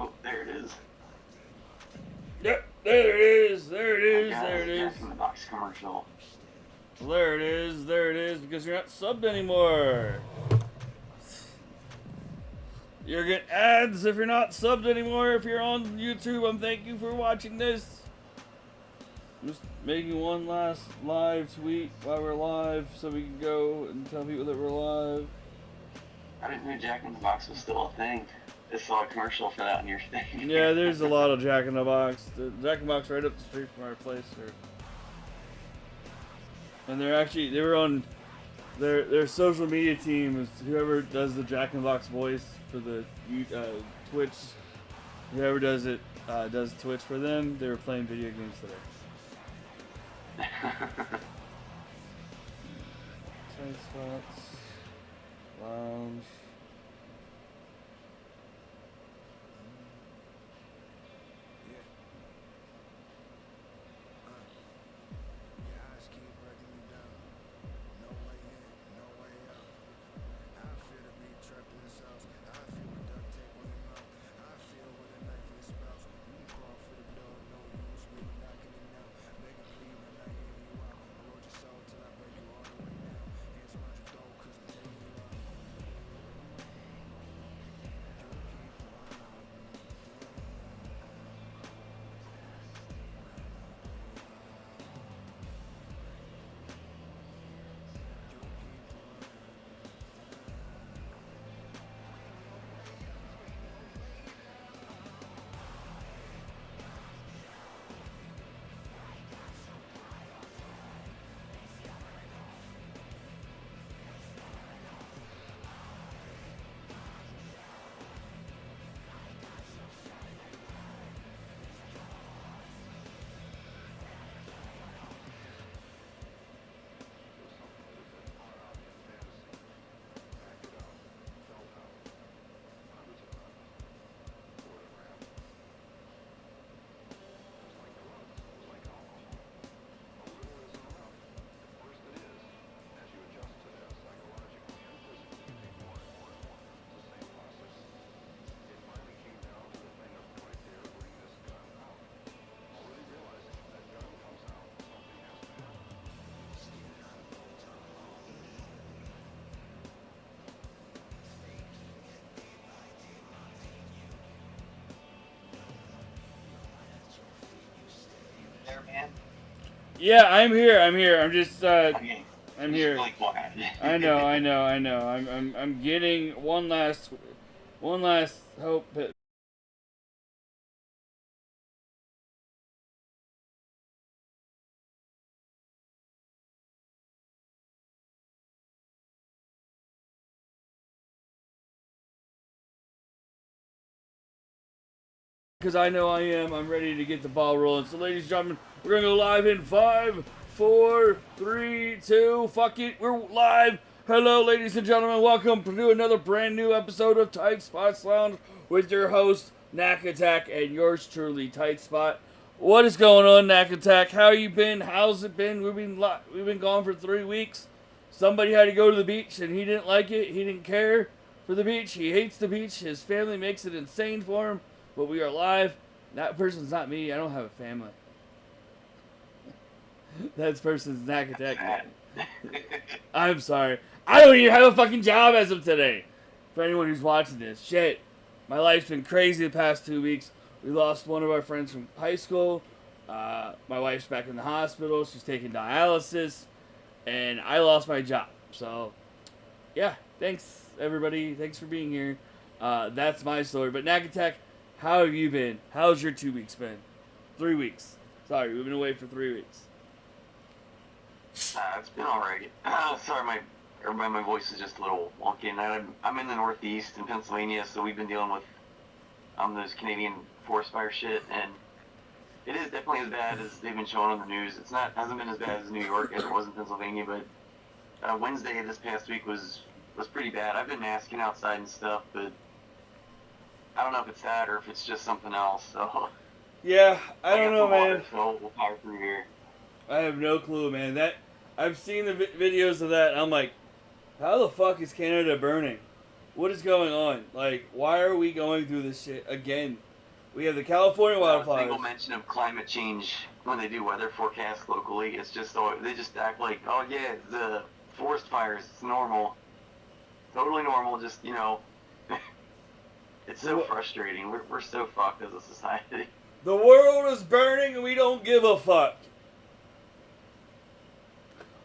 Oh, there it is. Yep, there it is. There it is. God, There it is. Jack in the Box commercial. There it is. There it is. Because you're not subbed anymore. You're getting ads if you're not subbed anymore. If you're on YouTube, thank you for watching this. Just making one last live tweet while we're live so we can go and tell people that we're live. I didn't know Jack in the Box was still a thing. I saw a commercial for that on your thing. Yeah, there's a lot of Jack in the Box. The Jack in the Box right up the street from our place. And they were on their social media team is whoever does the Jack in the Box voice for the Twitch. Whoever does it does Twitch for them. They were playing video games today. TightSpot's Lounge. Man. Yeah, I'm here. I'm just Okay. I'm here. Really quiet. I know. I'm getting one last hope that because I know I am. I'm ready to get the ball rolling. So, ladies and gentlemen, we're gonna go live in 5, 4, 3, 2. Fuck it, we're live. Hello, ladies and gentlemen. Welcome to another brand new episode of TightSpot's Lounge with your host Knack Attack and yours truly, TightSpot. What is going on, Knack Attack? How you been? How's it been? We've been gone for 3 weeks. Somebody had to go to the beach and he didn't like it. He didn't care for the beach. He hates the beach. His family makes it insane for him. But we are live. That person's not me. I don't have a family. That person's Knack Attack. I'm sorry. I don't even have a fucking job as of today. For anyone who's watching this. Shit. My life's been crazy the past 2 weeks. We lost one of our friends from high school. My wife's back in the hospital. She's taking dialysis. And I lost my job. So, yeah. Thanks, everybody. Thanks for being here. That's my story. But Knack Attack, how have you been? How's your 2 weeks been? 3 weeks. Sorry, we've been away for 3 weeks. It's been alright. Sorry, my voice is just a little wonky. And I'm in the Northeast in Pennsylvania, so we've been dealing with this Canadian forest fire shit, and it is definitely as bad as they've been showing on the news. Hasn't been as bad as New York as it was in Pennsylvania, but Wednesday this past week was pretty bad. I've been masking outside and stuff, but I don't know if it's that or if it's just something else. So yeah, I don't know, water, man. so we'll power through here. I have no clue, man. That I've seen the videos of that. And I'm like, how the fuck is Canada burning? What is going on? Like, why are we going through this shit again? We have the California Not a single wildfires. mention of climate change when they do weather forecasts locally. It's just they just act like, oh yeah, the forest fires, it's normal, totally normal. Just it's so frustrating. We're so fucked as a society. The world is burning and we don't give a fuck.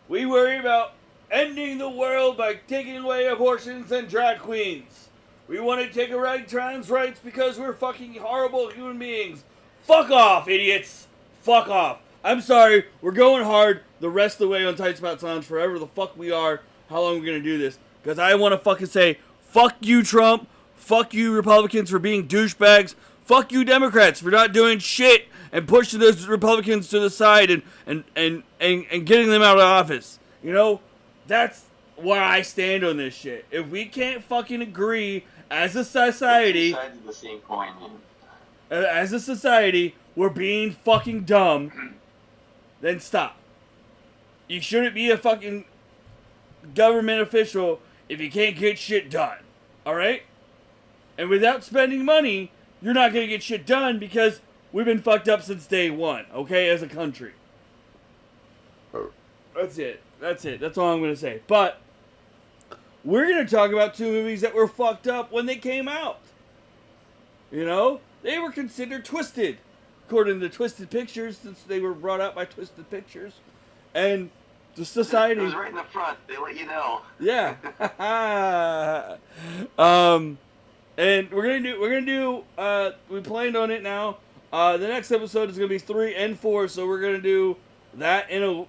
We worry about ending the world by taking away abortions and drag queens. We want to take away trans rights because we're fucking horrible human beings. Fuck off, idiots. Fuck off. I'm sorry, we're going hard the rest of the way on TightSpot's Lounge forever the fuck we are. How long are we going to do this? Because I want to fucking say, fuck you, Trump. Fuck you, Republicans, for being douchebags. Fuck you, Democrats, for not doing shit and pushing those Republicans to the side and getting them out of office. You know, that's where I stand on this shit. If we can't fucking agree as a society, Two sides of the same coin, man. as a society, we're being fucking dumb, then stop. You shouldn't be a fucking government official if you can't get shit done. Alright? And without spending money, you're not going to get shit done because we've been fucked up since day one, okay, as a country. That's it. That's all I'm going to say. But we're going to talk about two movies that were fucked up when they came out. You know? They were considered twisted, according to Twisted Pictures, since they were brought out by Twisted Pictures. And the society... It was right in the front. They let you know. Yeah. And we're gonna do. We planned on it now. The next episode is gonna be 3 and 4, so we're gonna do that in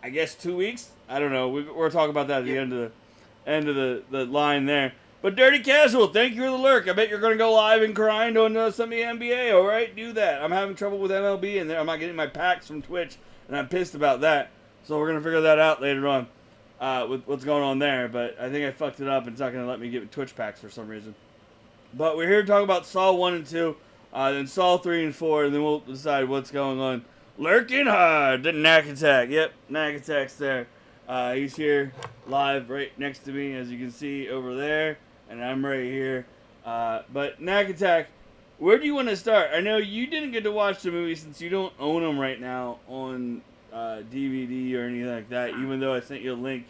I guess 2 weeks. I don't know. We're talking about that at the end of the line there. But Dirty Casual, thank you for the lurk. I bet you're gonna go live and grind on some of the NBA. All right, do that. I'm having trouble with MLB, and I'm not getting my packs from Twitch, and I'm pissed about that. So we're gonna figure that out later on with what's going on there. But I think I fucked it up, and it's not gonna let me get Twitch packs for some reason. But we're here to talk about Saw 1 and 2, then Saw 3 and 4, and then we'll decide what's going on. Lurking hard, the Knack Attack. Yep, Knack Attack's there. He's here live right next to me, as you can see over there, and I'm right here. But Knack Attack, where do you want to start? I know you didn't get to watch the movie since you don't own them right now on DVD or anything like that, even though I sent you a link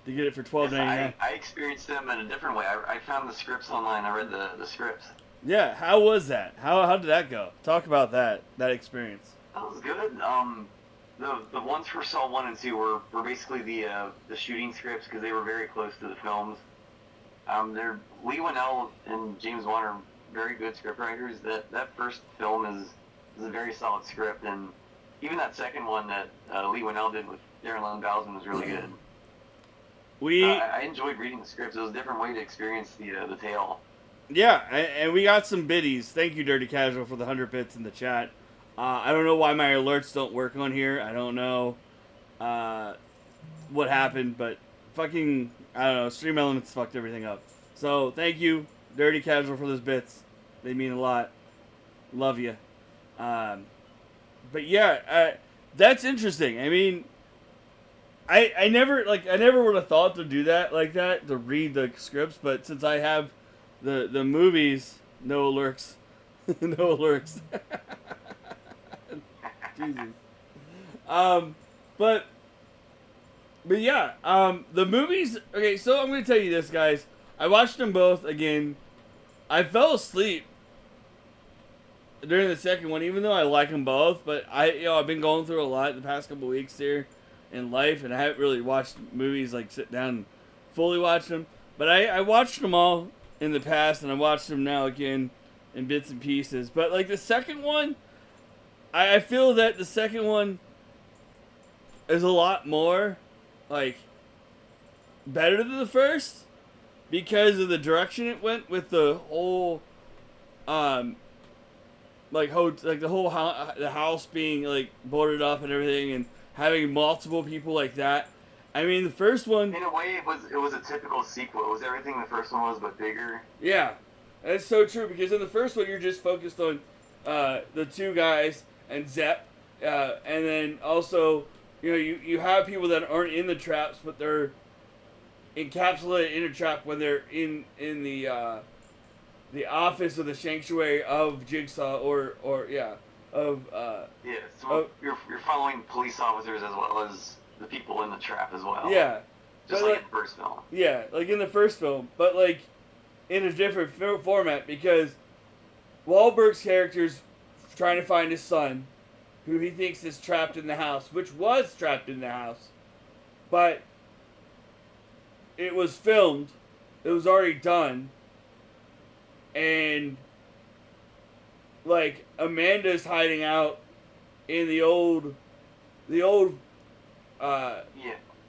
to get it for $12.99. I experienced them in a different way. I found the scripts online. I read the scripts. Yeah, how was that? How did that go? Talk about that experience. That was good. The ones for Saw 1 and 2 were basically the shooting scripts because they were very close to the films. They're Lee Winnell and James Wan are very good scriptwriters. That first film is a very solid script, and even that second one that Lee Winnell did with Darren Lynn Bowsman was really good. I enjoyed reading the scripts. It was a different way to experience the tale. Yeah, and we got some biddies. Thank you, Dirty Casual, for the 100 bits in the chat. I don't know why my alerts don't work on here. I don't know what happened, but fucking, I don't know, Stream Elements fucked everything up. So, thank you, Dirty Casual, for those bits. They mean a lot. Love you. But yeah, that's interesting. I mean, I never would have thought to do that like that, to read the scripts, but since I have the movies, no alerts. No alerts. Jesus. But yeah, the movies, okay, so I'm going to tell you this, guys. I watched them both again. I fell asleep during the second one, even though I like them both, but I've been going through a lot the past couple weeks here in life, and I haven't really watched movies, like sit down and fully watch them. But I watched them all in the past, and I watched them now again in bits and pieces. But like the second one, I feel that the second one is a lot more like better than the first because of the direction it went with the whole the house being like boarded up and everything, and having multiple people like that. I mean, the first one, in a way, it was a typical sequel. It was everything the first one was, but bigger. Yeah, that's so true, because in the first one you're just focused on the two guys and Zepp, and then also you have people that aren't in the traps, but they're encapsulated in a trap when they're in the the office or the sanctuary of Jigsaw, or of Yeah, so you're following police officers as well as the people in the trap as well. Yeah, just like in the first film. Yeah, like in the first film, but like in a different format, because Wahlberg's character's trying to find his son, who he thinks is trapped in the house, which was trapped in the house, but it was filmed, it was already done, and like Amanda's hiding out in the old yeah,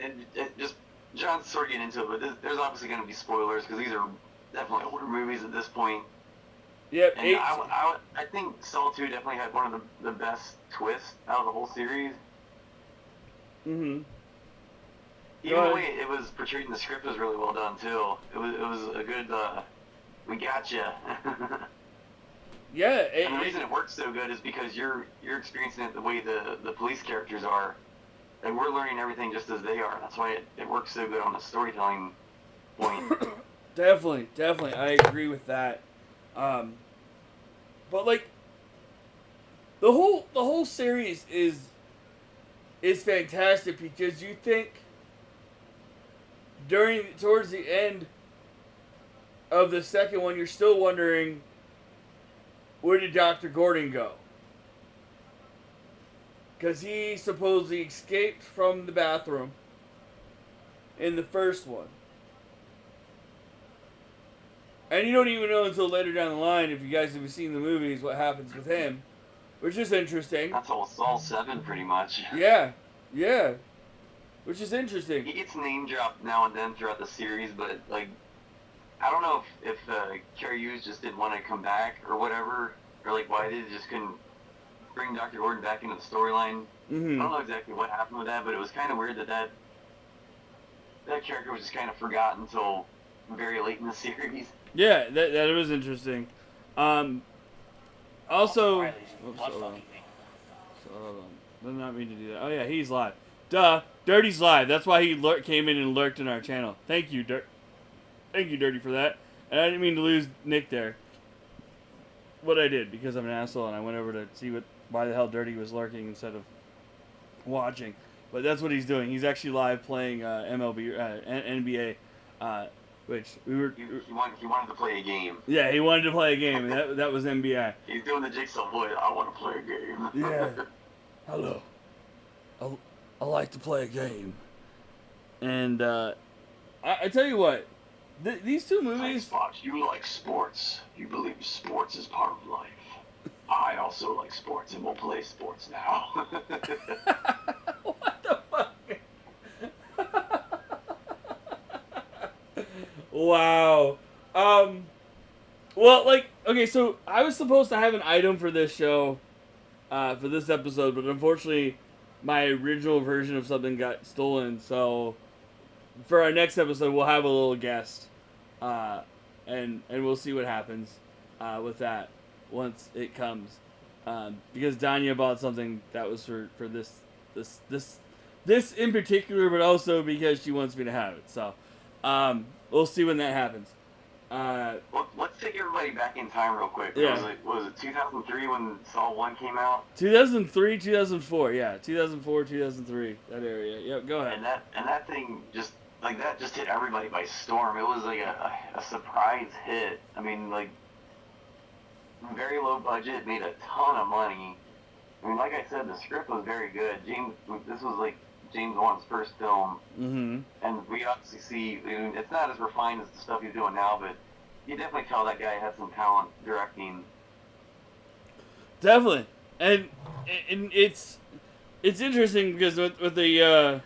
and just John's sort of getting into it, but there's obviously going to be spoilers because these are definitely older movies at this point. Yep. And I think Saw 2 definitely had one of the best twists out of the whole series. Mm-hmm. Even the way it was portrayed in the script was really well done too. It was a good we gotcha. Yeah. And the reason it works so good is because you're experiencing it the way the police characters are, and we're learning everything just as they are. That's why it works so good on the storytelling point. Definitely, I agree with that. But like the whole series is fantastic, because you think towards the end of the second one, you're still wondering, where did Dr. Gordon go? Because he supposedly escaped from the bathroom in the first one. And you don't even know until later down the line, if you guys have seen the movies, what happens with him. Which is interesting. That's all 7 pretty much. Yeah. Which is interesting. He gets name dropped now and then throughout the series, but like, I don't know if Carrie Hughes just didn't want to come back or whatever, or like why they just couldn't bring Dr. Gordon back into the storyline. Mm-hmm. I don't know exactly what happened with that, but it was kind of weird that character was just kind of forgotten until very late in the series. Yeah, that was interesting. Also, oops, hold on. Did not mean to do that. Oh yeah, he's live. Duh, Dirty's live. That's why he came in and lurked in our channel. Thank you, Dirty, for that. And I didn't mean to lose Nick there. What I did, because I'm an asshole, and I went over to see why the hell Dirty was lurking instead of watching. But that's what he's doing. He's actually live playing NBA. Which we were. He wanted to play a game. Yeah, he wanted to play a game, and that was NBA. He's doing the Jigsaw voice. I want to play a game. Yeah. Hello. I like to play a game. And I tell you what, these two movies. TightSpot's, you like sports. You believe sports is part of life. I also like sports, and we'll play sports now. What the fuck? Wow. Well, like, okay, so I was supposed to have an item for this show, for this episode, but unfortunately, my original version of something got stolen. So, for our next episode, we'll have a little guest, and we'll see what happens with that once it comes, because Danya bought something that was for this in particular, but also because she wants me to have it. So, we'll see when that happens. Let's take everybody back in time real quick. Yeah. Was it 2003 when Saw 1 came out? 2003, 2004, yeah. 2004, 2003, that area. Yep, go ahead. And that thing just hit everybody by storm. It was like a surprise hit. I mean, like, very low budget, made a ton of money. I mean, like I said, the script was very good. This was like James Wan's first film. Mm-hmm. And we obviously see, I mean, it's not as refined as the stuff he's doing now, but you definitely tell that guy had some talent directing. Definitely. And it's interesting because with the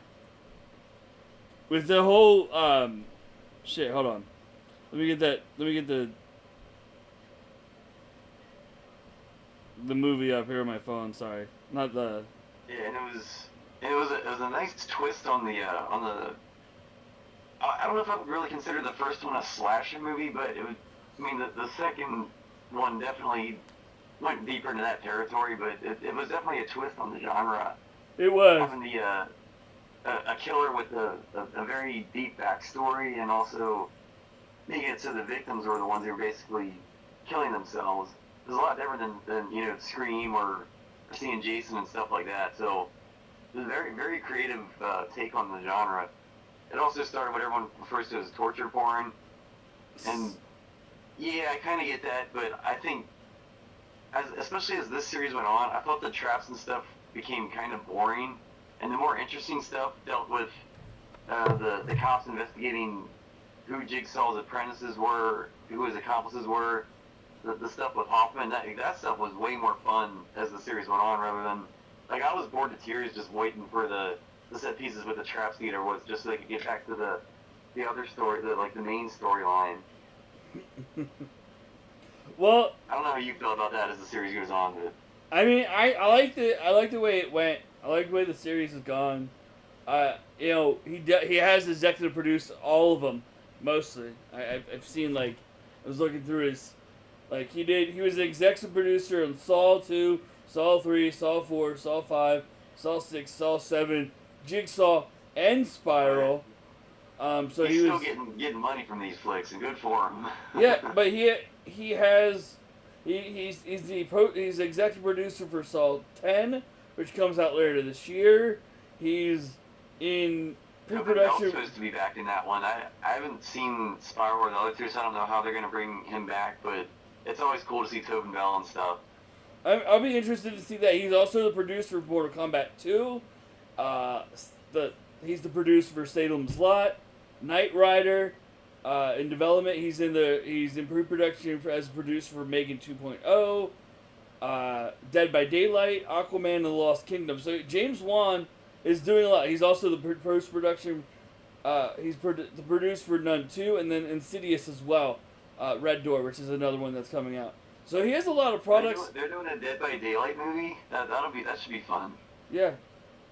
whole shit, hold on. Let me get the movie up here on my phone, sorry. Not the. Yeah, and it was a nice twist on the I don't know if I would really consider the first one a slasher movie, but it was, I mean, the second one definitely went deeper into that territory, but it was definitely a twist on the genre. It was. Having a killer with a very deep backstory, and also making it so the victims were the ones who were basically killing themselves. It's a lot different than Scream or seeing Jason and stuff like that. So it's a very, very creative take on the genre. It also started what everyone refers to as torture porn. And yeah, I kind of get that, but I think, especially as this series went on, I thought the traps and stuff became kind of boring, and the more interesting stuff dealt with the cops investigating who Jigsaw's apprentices were, who his accomplices were. The stuff with Hoffman, that stuff was way more fun as the series went on, rather than, like, I was bored to tears just waiting for the set pieces with the traps to get over with, just so they could get back to the other story, the main storyline. Well, I don't know how you feel about that as the series goes on, but I mean, I like the way it went. I like the way the series has gone. He has executive produced all of them, mostly. I've seen, like, I was looking through his, like, he was the executive producer on Saw 2, Saw 3, Saw 4, Saw 5, Saw 6, Saw 7, Jigsaw, and Spiral. So he's he still was getting money from these flicks, and good for him. yeah, but he's the executive producer for Saw 10, which comes out later this year. He's in Tobin Bell's pre-production. supposed to be back in that one. I haven't seen Spiral or the other two, so I don't know how they're going to bring him back, but it's always cool to see Tobin Bell and stuff. I'll be interested to see that. He's also the producer for Mortal Kombat 2. He's the producer for Salem's Lot, Knight Rider. In development, he's in pre-production as producer for Megan 2.0, Dead by Daylight, Aquaman and the Lost Kingdom. So James Wan is doing a lot. He's also the post-production. He's the producer for Nun 2, and then Insidious as well. Red Door, which is another one that's coming out. So he has a lot of products. They're doing a Dead by Daylight movie. That should be fun. Yeah.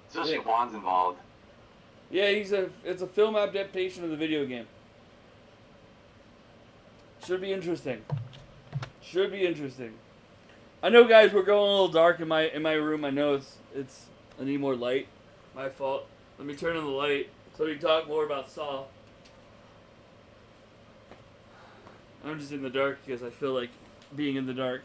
Especially if Wan's involved. Yeah, it's a film adaptation of the video game. Should be interesting. I know, guys, we're going a little dark in my room. I know it's I need more light. My fault. Let me turn on the light so we can talk more about Saw. I'm just in the dark because I feel like being in the dark.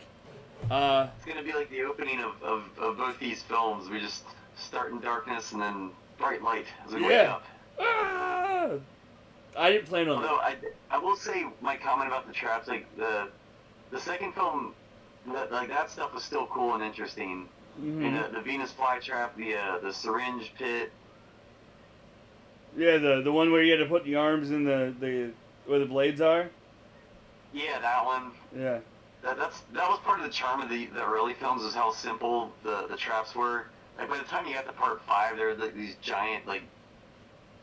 It's gonna be like the opening of both these films. We just start in darkness and then bright light as we wake up. Ah! I didn't plan on Although that. I will say my comment about the traps, like the second film, that stuff was still cool and interesting. Mm-hmm. And the Venus flytrap, the syringe pit. Yeah, the one where you had to put the arms in the where the blades are. Yeah, that one. Yeah. That was part of the charm of the early films, is how simple the traps were. Like, by the time you got to part 5, there were like these giant, like,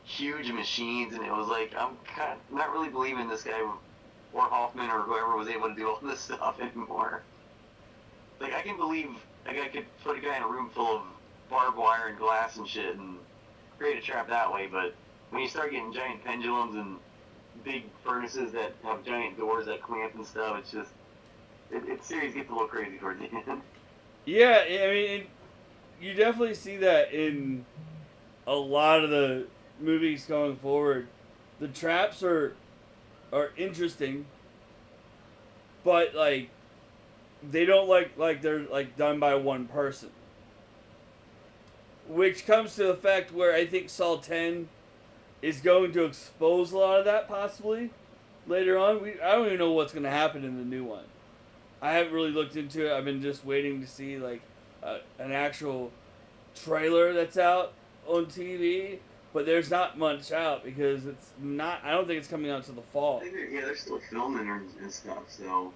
huge machines, and it was like, I'm kind of not really believing this guy or Hoffman or whoever was able to do all this stuff anymore. Like, I can believe like I could put a guy in a room full of barbed wire and glass and shit and create a trap that way, but when you start getting giant pendulums and big furnaces that have giant doors that clamp and stuff, it's just it series gets a little crazy towards the end. Yeah, I mean, you definitely see that in a lot of the movies going forward. The traps are interesting, but like they don't like they're like done by one person. Which comes to the fact where I think Saw 10 is going to expose a lot of that possibly later on. I don't even know what's going to happen in the new one. I haven't really looked into it. I've been just waiting to see like an actual trailer that's out on TV, but there's not much out because it's not. I don't think it's coming out until the fall. I think they're still filming and stuff. So,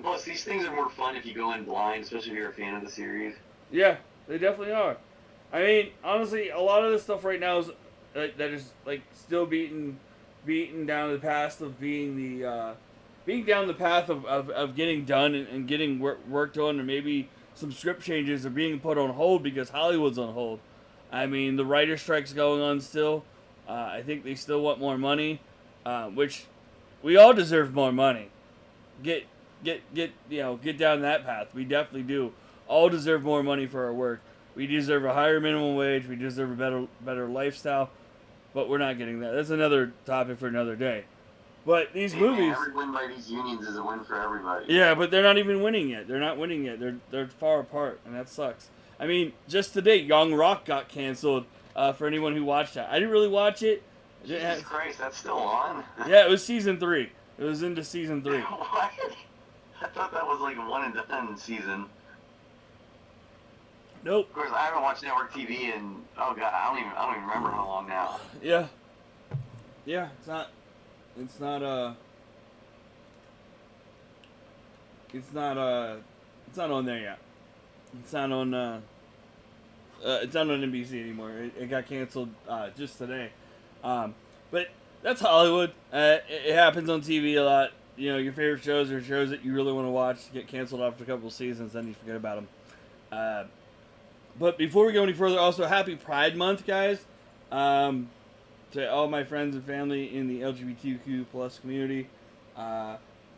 plus these things are more fun if you go in blind, especially if you're a fan of the series. Yeah, they definitely are. I mean, honestly, a lot of this stuff right now is that is like still beaten down the path of being down the path of getting done and getting worked on, and maybe some script changes are being put on hold because Hollywood's on hold. I mean, the writer strike's going on still. I think they still want more money, which we all deserve more money. Get down that path. We definitely do. All deserve more money for our work. We deserve a higher minimum wage. We deserve a better lifestyle, but we're not getting that. That's another topic for another day. But these movies, every win by these unions is a win for everybody. yeah, but they're not even winning yet. They're not winning yet. They're far apart, and that sucks. I mean, just today, Young Rock got canceled. For anyone who watched that, I didn't really watch it. Jesus Christ, that's still on? Yeah, it was season 3. It was into season 3. What? I thought that was like a one and done season. Nope. Of course, I haven't watched network TV in I don't even remember how long now. Yeah. Yeah, it's not it's not on there yet. It's not on NBC anymore. It got canceled just today. But that's Hollywood. It happens on TV a lot. You know, your favorite shows are shows that you really want to watch get canceled after a couple of seasons, then you forget about them. But before we go any further, also happy Pride Month, guys. To all my friends and family in the LGBTQ plus community.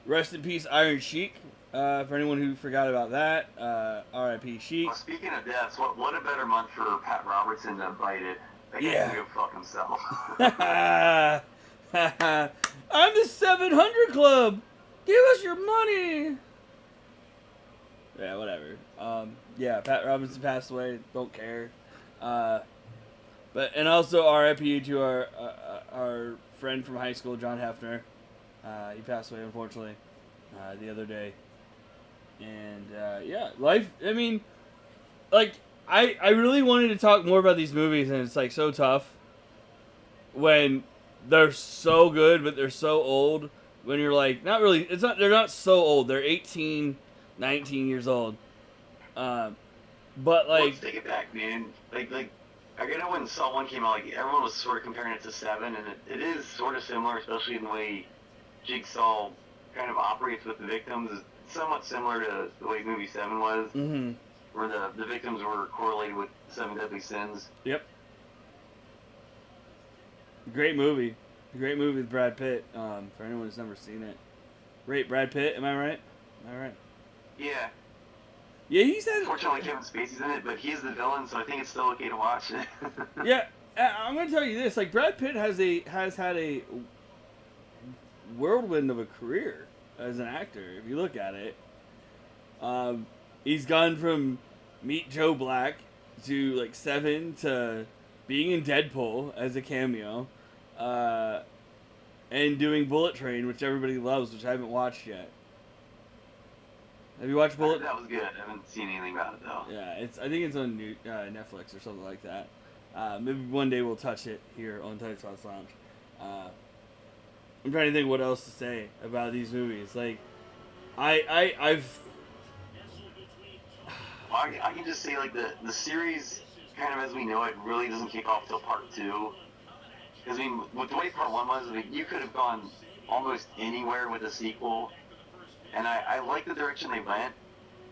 Rest in peace, Iron Sheik. For anyone who forgot about that, R.I.P. Sheik. Well, speaking of deaths, what a better month for Pat Robertson to bite it. That guy can go fuck himself. I'm the 700 Club. Give us your money. Yeah, whatever. Yeah, Pat Robinson passed away. Don't care. And also R.I.P. to our friend from high school, John Hefner. He passed away, unfortunately, the other day. And yeah, life. I mean, like I really wanted to talk more about these movies, and it's like so tough when they're so good, but they're so old. When you're like, not really. They're not so old. They're 18, 19 years old. But like, let's take it back, man. Like I know when Saw 1 came out, like everyone was sort of comparing it to 7, and it is sort of similar, especially in the way Jigsaw kind of operates with the victims. It's somewhat similar to the way movie 7 was, where the victims were correlated with 7 deadly sins. Yep. Great movie. Great movie with Brad Pitt. For anyone who's never seen it. Right, Brad Pitt, am I right? Am I right? Yeah. Yeah, he said. Unfortunately, Kevin Spacey's in it, but he's the villain, so I think it's still okay to watch it. Yeah, I'm gonna tell you this: like Brad Pitt has had a whirlwind of a career as an actor. If you look at it, he's gone from Meet Joe Black to like 7 to being in Deadpool as a cameo, and doing Bullet Train, which everybody loves, which I haven't watched yet. Have you watched Bullet? That was good. I haven't seen anything about it though. Yeah, I think it's on Netflix or something like that. Maybe one day we'll touch it here on TightSpot's Lounge. I'm trying to think what else to say about these movies. Like, I've. Well, I can just say like the series, kind of as we know it, really doesn't kick off till part 2. Because I mean, with the way part 1 was, I mean, you could have gone almost anywhere with a sequel. And I like the direction they went,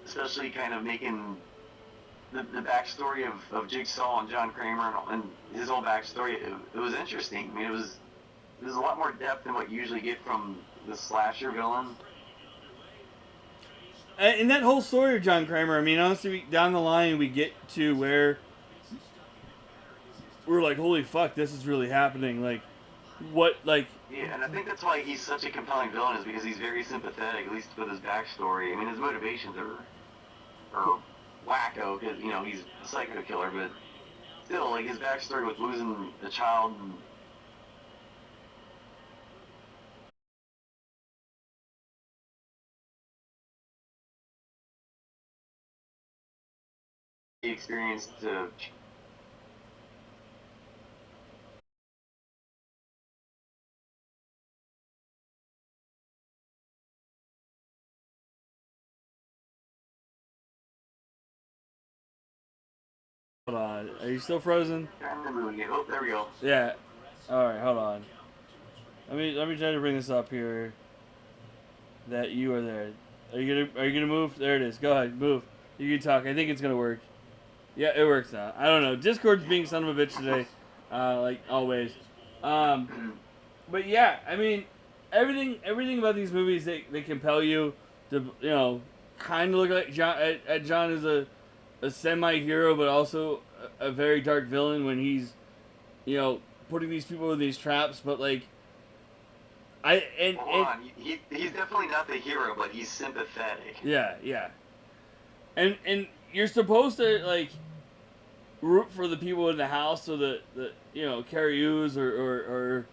especially kind of making the backstory of Jigsaw and John Kramer and his whole backstory. It was interesting. I mean, there's a lot more depth than what you usually get from the slasher villain. And that whole story of John Kramer, I mean, honestly, down the line we get to where we're like, holy fuck, this is really happening. Like, what, like... Yeah, and I think that's why he's such a compelling villain, is because he's very sympathetic, at least with his backstory. I mean, his motivations are wacko, because, you know, he's a psycho killer, but still, like, his backstory with losing the child and he experienced to... Hold on. Are you still frozen? Oh, there we go. Yeah. Alright, hold on. Let me try to bring this up here. That you are there. Are you gonna move? There it is. Go ahead, move. You can talk. I think it's gonna work. Yeah, it works now. I don't know. Discord's being son of a bitch today. Like always. But yeah, I mean, everything about these movies, they compel you to, you know, kind of look like John. At John is a semi-hero, but also a very dark villain when he's, you know, putting these people in these traps. But like, Hold on. He's definitely not the hero, but he's sympathetic. Yeah. And you're supposed to like root for the people in the house, so that Carrie Hughes or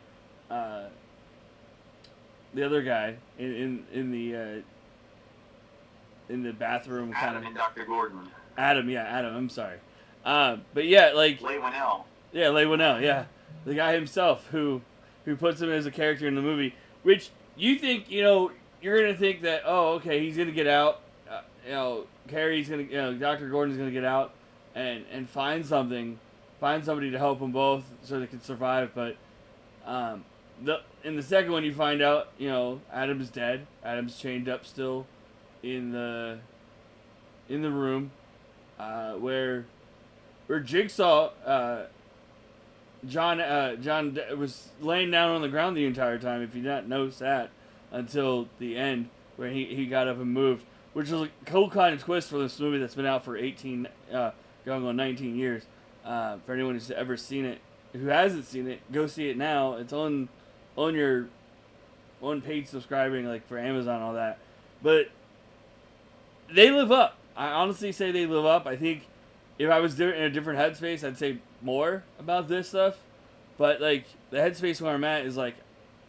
the other guy in the bathroom kind of Adam and Dr. Gordon. Adam. I'm sorry. But yeah, like Leigh Whannell. Yeah, Leigh Whannell. Yeah, the guy himself who puts him as a character in the movie, which you think you're gonna think that okay, he's gonna get out. Carrie's gonna Dr. Gordon's gonna get out and find somebody to help them both so they can survive. But in the second one, you find out Adam's dead. Adam's chained up still in the room where Jigsaw John was laying down on the ground the entire time. If you didn't notice that until the end where he got up and moved, which is a cool kind of twist for this movie that's been out for 18 going on 19 years. For anyone who's ever seen it, who hasn't seen it, go see it now. It's on your paid subscribing, like for Amazon and all that. But they live up. I honestly say they live up. I think if I was in a different headspace, I'd say more about this stuff. But like the headspace where I'm at is like,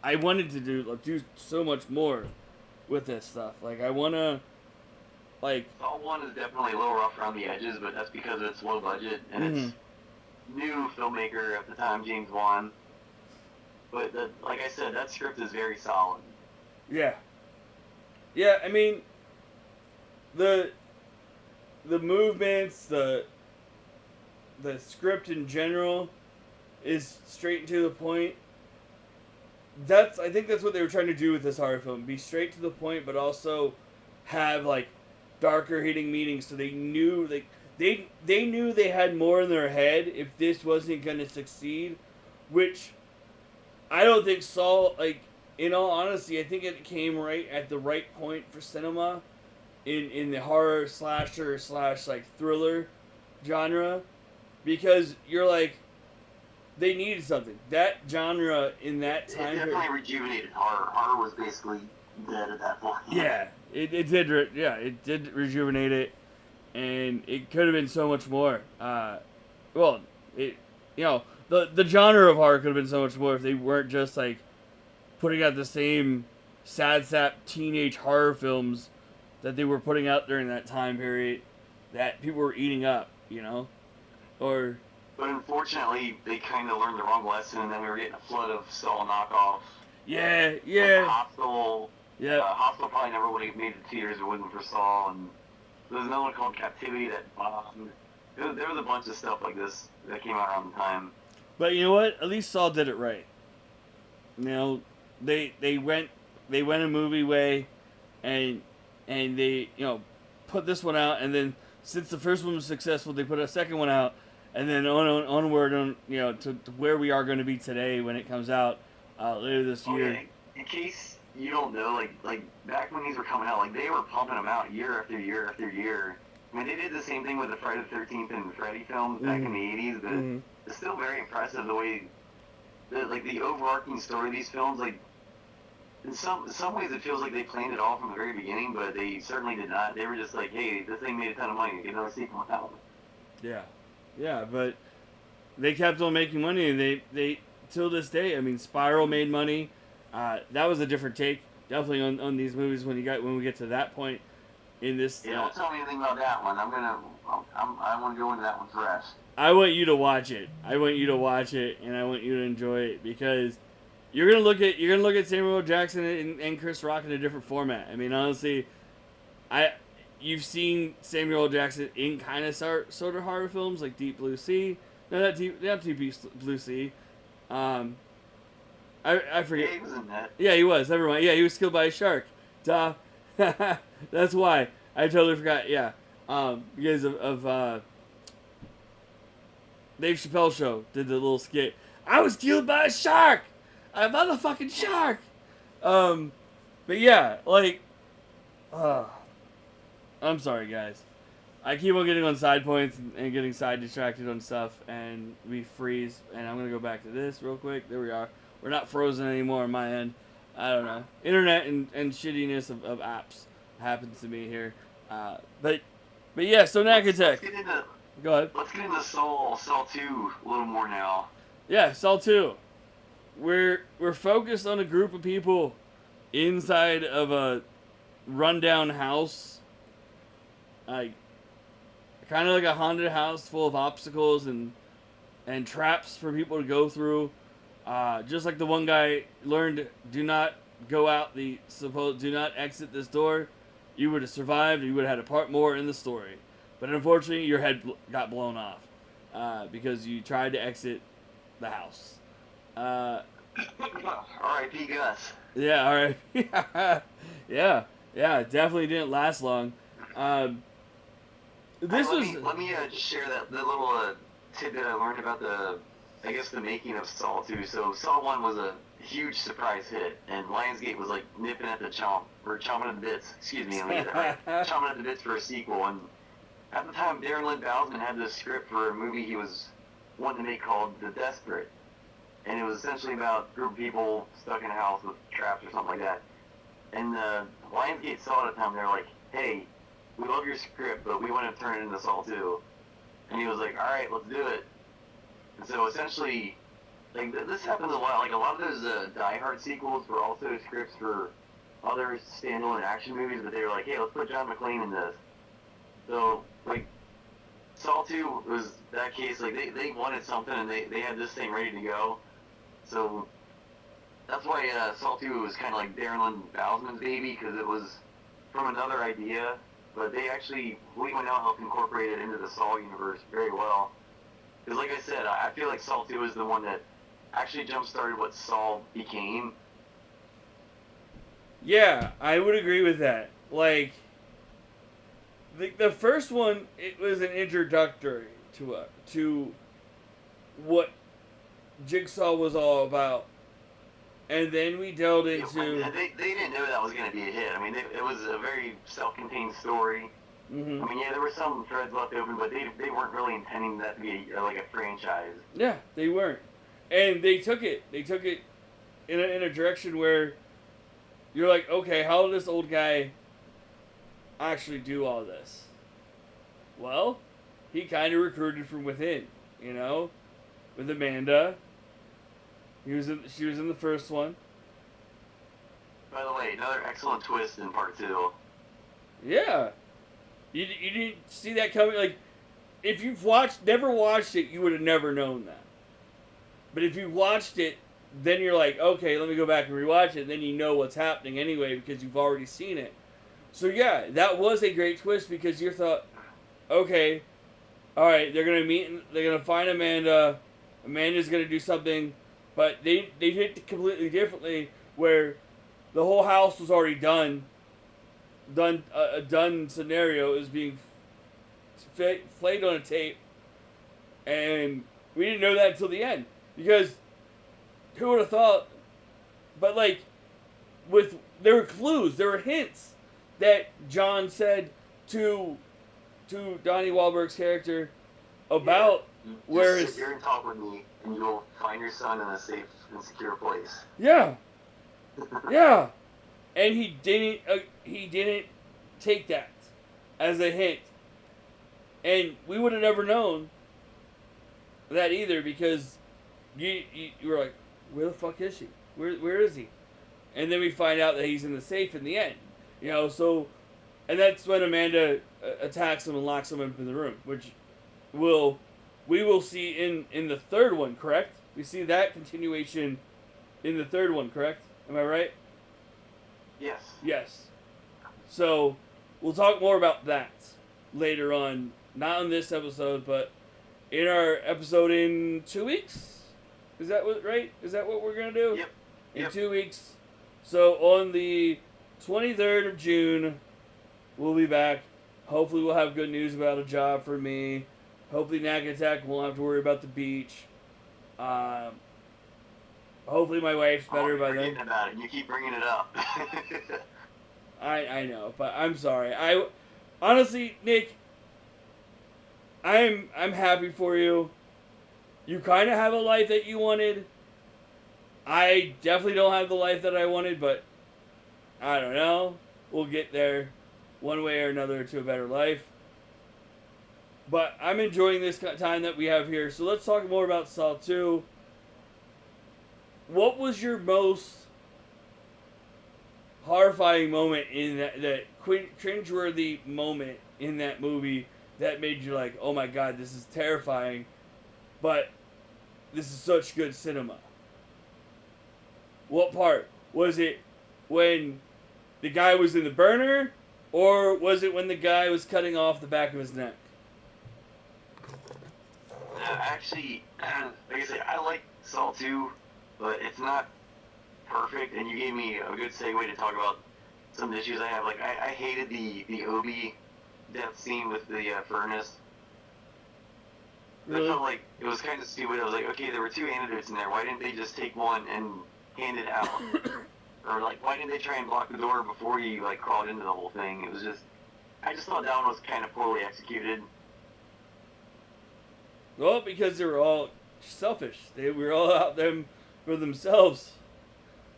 I wanted to do so much more with this stuff. Like I wanna like. Saw 1 is definitely a little rough around the edges, but that's because it's low budget and it's new filmmaker at the time, James Wan. But like I said, that script is very solid. Yeah. I mean, the movements, the script in general is straight and to the point. I think that's what they were trying to do with this horror film. Be straight to the point, but also have like darker hitting meanings, so they knew they knew they had more in their head if this wasn't going to succeed, which I don't think Saw, like, in all honesty, I think it came right at the right point for cinema in the horror slasher / like thriller genre, because you're like, they needed something. That genre in that time. It definitely rejuvenated horror. Horror was basically dead at that point. Yeah, it did. Yeah, it did rejuvenate it, and it could have been so much more. The genre of horror could have been so much more if they weren't just like putting out the same sad sap teenage horror films that they were putting out during that time period that people were eating up, or. But unfortunately, they kind of learned the wrong lesson, and then we were getting a flood of Saw knockoffs. Yeah. Like Hostel. Yeah. Hostel probably never would have made it to theaters if it wasn't for Saw, and there's another one called Captivity that bombed. There was a bunch of stuff like this that came out around the time. But you know what? At least Saw did it right. They went a movie way, and they put this one out, and then since the first one was successful, they put a second one out. And then onward to where we are going to be today when it comes out later this year. Okay. In case you don't know, like back when these were coming out, like they were pumping them out year after year after year. I mean, they did the same thing with the Friday the 13th and Freddy films back in the 80s, but it's still very impressive the way, the overarching story of these films. Like in some ways, it feels like they planned it all from the very beginning, but they certainly did not. They were just like, hey, this thing made a ton of money, get another sequel out. Yeah, but they kept on making money, and they till this day. I mean, Spiral made money. That was a different take, definitely on these movies when we get to that point in this. Yeah, don't tell me anything about that one. I want to go into that one first. I want you to watch it. And I want you to enjoy it, because you're gonna look at Samuel L. Jackson and Chris Rock in a different format. I mean, honestly, you've seen Samuel L. Jackson in kind of sort of horror films like Deep Blue Sea. No, not Deep Blue Sea. I forget. Yeah, he was in that. Yeah, he was. Never mind. Yeah, he was killed by a shark. Duh. That's why. I totally forgot. Yeah. Because of Dave Chappelle show did the little skit. I was killed by a shark. A motherfucking shark. But yeah, like. I'm sorry, guys. I keep on getting on side points and getting side distracted on stuff, and we freeze. And I'm going to go back to this real quick. There we are. We're not frozen anymore on my end. I don't know. Internet and shittiness of apps happens to me here. But yeah, so Nakatech. Go ahead. Let's get into Saw 2 a little more now. Yeah, Saw 2. We're focused on a group of people inside of a rundown house. Like, kind of like a haunted house full of obstacles and traps for people to go through. Just like the one guy learned, do not go out do not exit this door. You would have survived. You would have had a part more in the story, but unfortunately, your head got blown off because you tried to exit the house. R.I.P. Gus. Yeah, all right. yeah. It definitely didn't last long. Let me just share that little tidbit I learned about the making of Saw 2. So Saw 1 was a huge surprise hit, and Lionsgate was like nipping at the chomping at the bits. Excuse me, chomping at the bits for a sequel. And at the time, Darren Lynn Bousman had this script for a movie he was wanting to make called The Desperate, and it was essentially about a group of people stuck in a house with traps or something like that. And Lionsgate saw it at the time. They're like, "Hey, we love your script, but we want to turn it into Saw 2." And he was like, "All right, let's do it." And so essentially, like this happens a lot. Like a lot of those Die Hard sequels were also scripts for other standalone action movies, but they were like, "Hey, let's put John McClane in this." So like Saw 2 was that case. Like they wanted something and they had this thing ready to go. So that's why Saw 2 was kind of like Darren Lynn Bousman's baby, because it was from another idea, but they actually went out and helped incorporate it into the Saw universe very well. Because like I said, I feel like Saw 2 is the one that actually jump-started what Saw became. Yeah, I would agree with that. Like, the first one, it was an introductory to what Jigsaw was all about. And then we delved into... Yeah, they didn't know that was going to be a hit. I mean, it was a very self-contained story. Mm-hmm. I mean, yeah, there were some threads left open, but they weren't really intending that to be like a franchise. Yeah, they weren't. And they took it in a direction where you're like, okay, how did this old guy actually do all this? Well, he kind of recruited from within, with Amanda. She was in the first one. By the way, another excellent twist in part 2. Yeah. You didn't see that coming. Like, if you've never watched it, you would have never known that. But if you watched it, then you're like, okay, let me go back and rewatch it. And then you know what's happening anyway because you've already seen it. So yeah, that was a great twist because you thought, okay, all right, they're gonna meet, they're gonna find Amanda. Amanda's gonna do something, but they did it completely differently where the whole house was already done. A done scenario is being played on a tape, and we didn't know that until the end because who would have thought? But like, there were clues, there were hints that John said to Donnie Wahlberg's character about where sit here and talk with me, and you'll find your son in a safe and secure place. Yeah, yeah. And he didn't take that as a hint. And we would have never known that either because you were like, where the fuck is she? Where is he? And then we find out that he's in the safe in the end. So, and that's when Amanda attacks him and locks him up in the room, which we will see in the third one, correct? We see that continuation in the third one, correct? Am I right? Yes. Yes. So, we'll talk more about that later on. Not on this episode, but in our episode in 2 weeks? Is that right? Is that what we're going to do? Yep. In 2 weeks. So, on the 23rd of June, we'll be back. Hopefully, we'll have good news about a job for me. Hopefully, Nagatak won't have to worry about the beach. Hopefully my wife's better by then. About it. You keep bringing it up. I know, but I'm sorry. Honestly, Nick, I'm happy for you. You kind of have a life that you wanted. I definitely don't have the life that I wanted, but I don't know. We'll get there one way or another to a better life. But I'm enjoying this time that we have here. So let's talk more about Saw 2. What was your most horrifying moment in that cringeworthy moment in that movie that made you like, oh my god, this is terrifying, but this is such good cinema? What part? Was it when the guy was in the burner, or was it when the guy was cutting off the back of his neck? Actually, like I said, I like Saw 2, but it's not perfect, and you gave me a good segue to talk about some issues I have. Like, I hated the Obi death scene with the furnace. Really? I felt like it was kind of stupid. I was like, okay, there were two antidotes in there. Why didn't they just take one and hand it out? Or, like, why didn't they try and block the door before you, like, crawled into the whole thing? It was just, I just thought that one was kind of poorly executed. Well, because they were all selfish. They were all out them for themselves.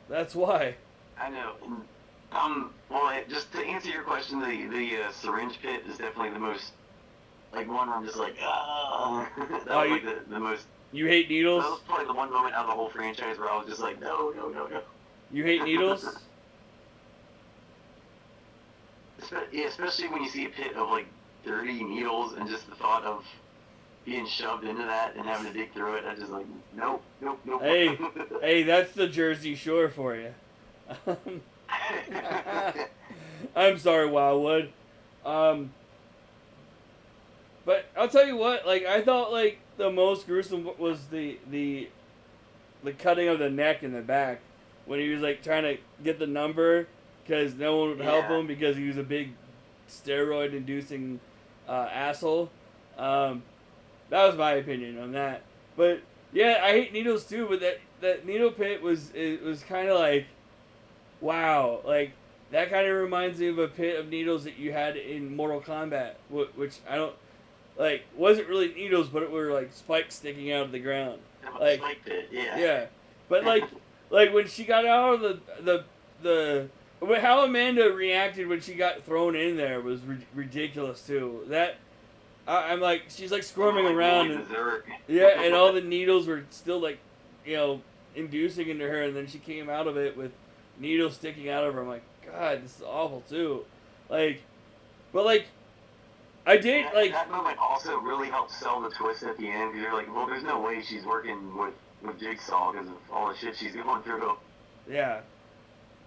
That's why. I know. Well, just to answer your question, the syringe pit is definitely the most, like, one where I'm just like, ah. That was, like, the most. You hate needles? That was probably the one moment out of the whole franchise where I was just like, no. You hate needles? Yeah, especially when you see a pit of, like, dirty needles and just the thought of being shoved into that and having to dig through it. I just like, nope. Hey, that's the Jersey Shore for you. I'm sorry, Wildwood. But I'll tell you what, like, I thought, like, the most gruesome was the cutting of the neck and the back when he was, like, trying to get the number because no one would help him because he was a big steroid-inducing asshole. That was my opinion on that. But yeah, I hate needles too. But that needle pit was kind of like, wow, like that kind of reminds me of a pit of needles that you had in Mortal Kombat, which I don't like. Wasn't really needles, but it were like spikes sticking out of the ground. Like spike pit, yeah. Yeah, but like when she got out of the how Amanda reacted when she got thrown in there was ridiculous too. That. I'm like, she's like squirming around, and, and all the needles were still like, inducing into her, and then she came out of it with needles sticking out of her. I'm like, God, this is awful too, like, but like, I did like that moment also really helped sell the twist at the end because you're like, well, there's no way she's working with Jigsaw because of all the shit she's going through. Yeah,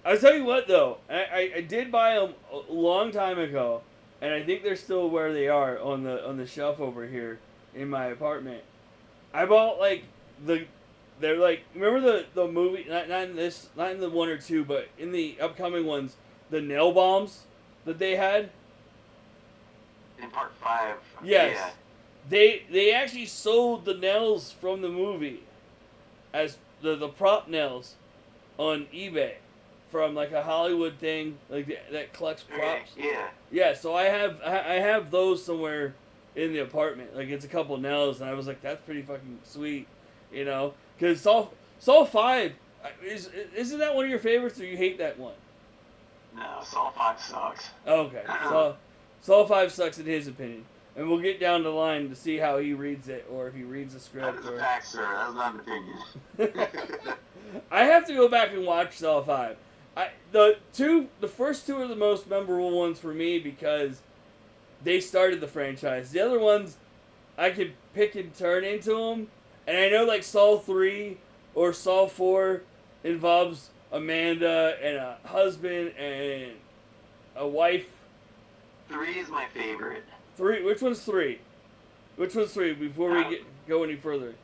I'll tell you what though, I did buy them a long time ago. And I think they're still where they are on the shelf over here in my apartment. I bought they're like, remember the movie, not in the 1 or 2, but in the upcoming ones, the nail bombs that they had? In part 5. Yes. Yeah. They actually sold the nails from the movie as the prop nails on eBay. From like a Hollywood thing, like that collects props. Yeah. Yeah, so I have those somewhere in the apartment. Like it's a couple nails, and I was like, that's pretty fucking sweet, Because Saw 5 isn't that one of your favorites, or you hate that one? No, Saw 5 sucks. Okay, Saw 5 sucks in his opinion, and we'll get down the line to see how he reads it, or if he reads the script. That is a fact, sir. That was not an opinion. I have to go back and watch Saw 5. The first two are the most memorable ones for me because they started the franchise. The other ones, I could pick and turn into them. And I know like Saw 3 or Saw 4 involves Amanda and a husband and a wife. 3 is my favorite. 3? Which one's 3? Which one's 3 before we go any further?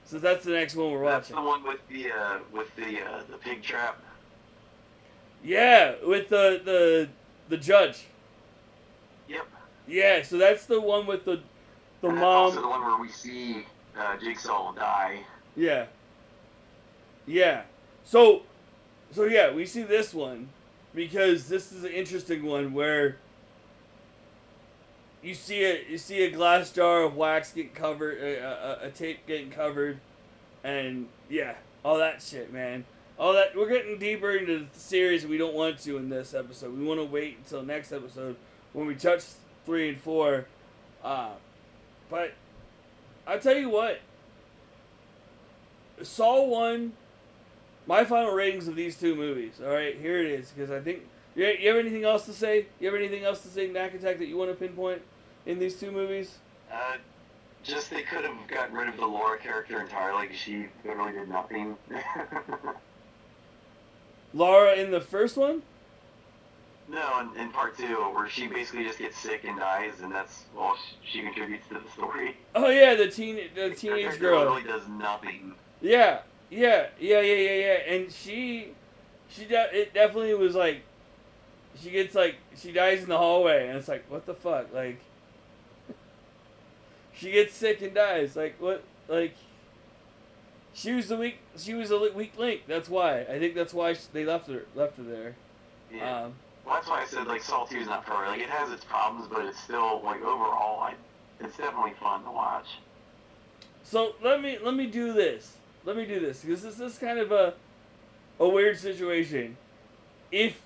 Since that's the next one we're watching. That's the one with the pig trap. Yeah, with the judge. Yep. Yeah, so that's the one with the and mom. That's also the one where we see Jigsaw die. Yeah. Yeah. So yeah, we see this one because this is an interesting one where you see a glass jar of wax get covered, a tape getting covered, and yeah, All that shit, man. All that, we're getting deeper into the series we don't want to in this episode. We want to wait until next episode when we touch 3 and 4. But I'll tell you what. Saw 1, my final ratings of these 2 movies. Alright, here it is. Because I think, you have anything else to say? You have anything else to say, Knack Attack, that you want to pinpoint in these 2 movies? Just they could have gotten rid of the Laura character entirely because she literally did nothing. Laura in the first one? No, in part 2, where she basically just gets sick and dies, and that's all she contributes to the story. Oh yeah, the teenage girl. Literally does nothing. Yeah, and it definitely was like, she dies in the hallway, and it's like, what the fuck, like, she gets sick and dies, like, what, like, she was a weak link, that's why, I think that's why they left her there. Yeah. Well, that's why I said, like, Saw 2 is not perfect. Like, it has its problems, but it's still, like, overall, it's definitely fun to watch. So, let me do this. Because this is kind of a weird situation. If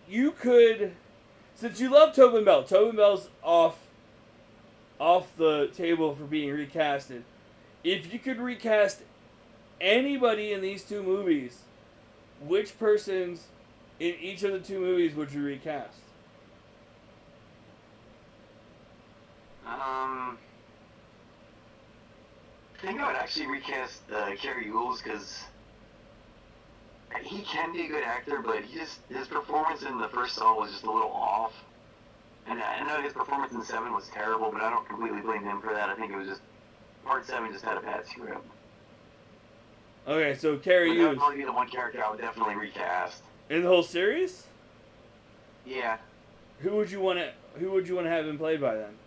you could, since you love Tobin Bell's off the table for being recasted. If you could recast anybody in these 2 movies, which persons in each of the 2 movies would you recast? I think I would actually recast Cary Elwes because he can be a good actor, but his performance in the first Saw was just a little off. And I know his performance in 7 was terrible, but I don't completely blame him for that. I think it was just part 7 just had a bad script. Okay, so Cary Elwes. That would probably be the one character I would definitely recast. In the whole series? Yeah. Who would you want to have him played by then?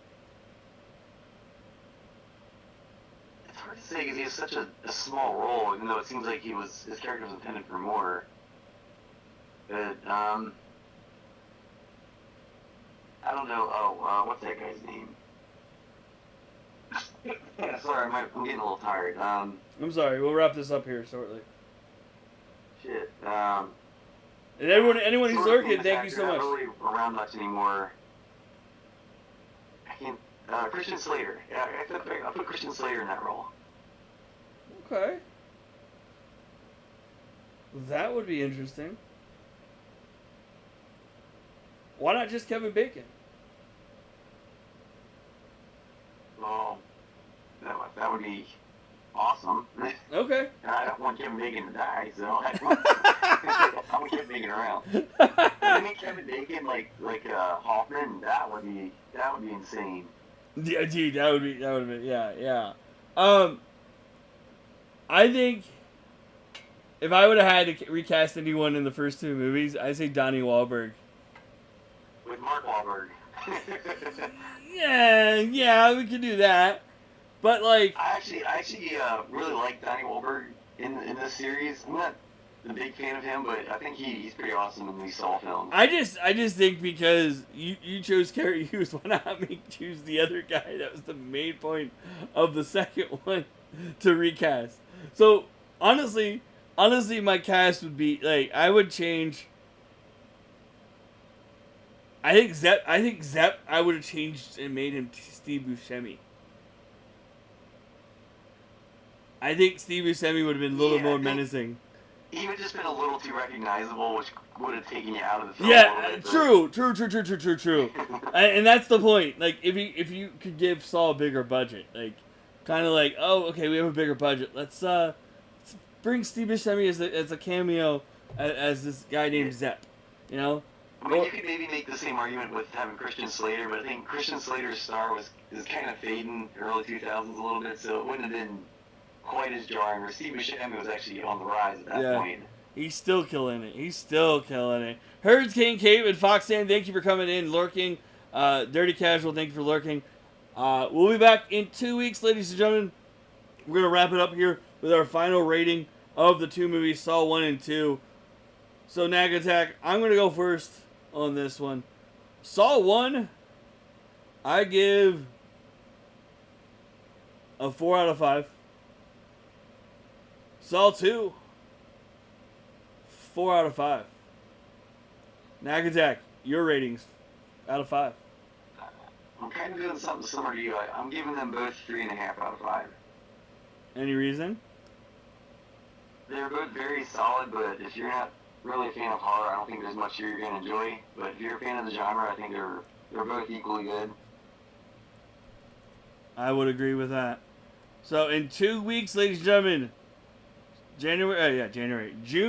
It's hard to say because he has such a small role, even though it seems like his character was intended for more. But I don't know. Oh, what's that guy's name? Yeah, sorry, I'm getting a little tired. I'm sorry. We'll wrap this up here shortly. Shit. And anyone who's lurking, thank you so much. Not really around much anymore. I can't. Christian Slater. Yeah, I'll put Christian Slater in that role. Okay. That would be interesting. Why not just Kevin Bacon? Well, that would be awesome. Okay. I don't want Kevin Bacon to die, so I want Kevin Bacon around. I mean, Kevin Bacon like Hoffman, that would be insane. Yeah, dude, that would be yeah. I think if I would have had to recast anyone in the first 2 movies, I'd say Donnie Wahlberg. With Mark Wahlberg. yeah, we could do that. But like, I actually really like Donnie Wahlberg in this series. I'm not a big fan of him, but I think he's pretty awesome in these Saw films. I just think because you chose Cary Hughes, why not choose the other guy that was the main point of the second one to recast? So honestly, my cast would be like, I would change. I think Zepp. I would have changed and made him Steve Buscemi. I think Steve Buscemi would have been a little more menacing. He would have just been a little too recognizable, which would have taken you out of the film. Yeah, true. And that's the point. Like, if you could give Saul a bigger budget, like, kind of like, oh, okay, we have a bigger budget. Let's bring Steve Buscemi as a cameo as this guy named Zepp. You know. I mean, you could maybe make the same argument with having Christian Slater, but I think Christian Slater's star is kind of fading early 2000s a little bit, so it wouldn't have been quite as jarring. Or Steve Buscemi was actually on the rise at that point. He's still killing it. Herds King, Cave, and Foxan, thank you for coming in, lurking. Dirty Casual, thank you for lurking. We'll be back in 2 weeks, ladies and gentlemen. We're going to wrap it up here with our final rating of the 2 movies, Saw 1 and 2. So, Nag Attack, I'm going to go first on this one. Saw 1, I give a 4 out of 5. Saw 2, 4 out of 5. Knack Attack, your ratings out of 5. I'm kind of doing something similar to you. I'm giving them both 3.5 out of 5. Any reason? They're both very solid, but if you're not really a fan of horror, I don't think there's much you're going to enjoy. But if you're a fan of the genre, I think they're both equally good. I would agree with that. So in 2 weeks, ladies and gentlemen, June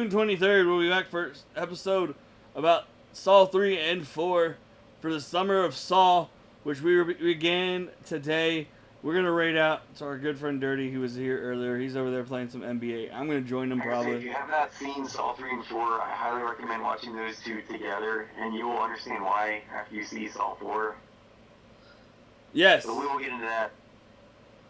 23rd, we'll be back for episode about Saw 3 and 4 for the Summer of Saw, which we began today. We're going to rate out to our good friend Dirty, who was here earlier. He's over there playing some NBA. I'm going to join him probably. If you have not seen Saw 3 and 4, I highly recommend watching those two together, and you will understand why after you see Saw 4. Yes. So we will get into that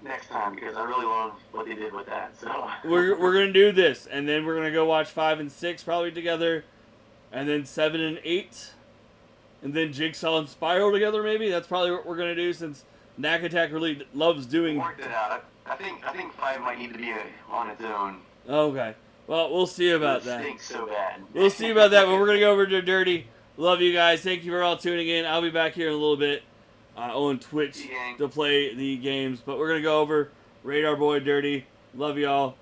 next time, because I really love what they did with that. So we're going to do this, and then we're going to go watch 5 and 6 probably together, and then 7 and 8, and then Jigsaw and Spiral together maybe. That's probably what we're going to do, since Knack Attack really loves doing... Worked it out. I think 5 might need to be on its own. Okay. Well, we'll see about that. It stinks so bad. We'll see about that, but we're going to go over to Dirty. Love you guys. Thank you for all tuning in. I'll be back here in a little bit on Twitch to play the games. But we're going to go over, rate our boy Dirty. Love y'all.